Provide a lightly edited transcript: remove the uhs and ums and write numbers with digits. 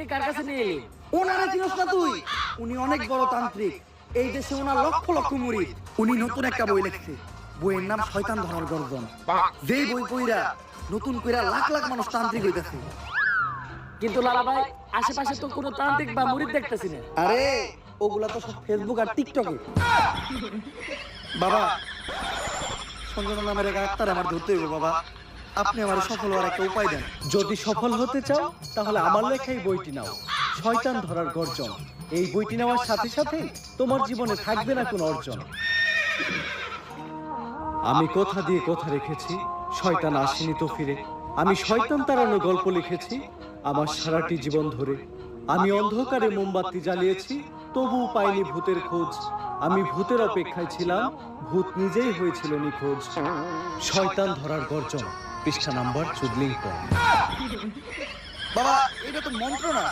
আপনি কার কাছে নিয়ে এলেন? ওনারা চিনস না তুই? উনি অনেক বড় তান্ত্রিক। এই দেশে ওনার লক্ষ লক্ষ মুরিদ। উনি নতুন একটা বই লিখছে, বইয়ের নাম শয়তান ধরার গর্জন। যেই বই পইরা নতুন কইরা লাখ লাখ মানুষ তান্ত্রিক হইতাছে। কিন্তু লালা ভাই, আশেপাশে তো কোনো তান্ত্রিক বা মুরিদ দেখতেছি না। আরে ওগুলা তো সব ফেসবুক আর টিকটকে। বাবা, সঞ্জনা নামের এক আত্মার আমার ধরতে হইব বাবা। আপনি আমার সফল হওয়ার একটা উপায় দেন। যদি সফল হতে চাও তাহলে আমার লেখা এই বইটি নাও, শয়তান ধরার গর্জন। এই বইটি নেওয়ার সাথে সাথে তোমার জীবনে থাকবে না কোনো অর্জন। আমি কথা দিয়ে কথা রেখেছি, শয়তান আসেনি তো ফিরে। আমি শয়তান তাড়ানো গল্প লিখেছি আমার সারাটি জীবন ধরে। আমি অন্ধকারে মোমবাতি জ্বালিয়েছি, তবুও পাইনি ভূতের খোঁজ। আমি ভূতের অপেক্ষায় ছিলাম, ভূত নিজেই হয়েছিল নিখোঁজ। শয়তান ধরার গর্জন, পৃষ্ঠা নাম্বার ৪৪। বাবা, এটা তো মন্ত্র না,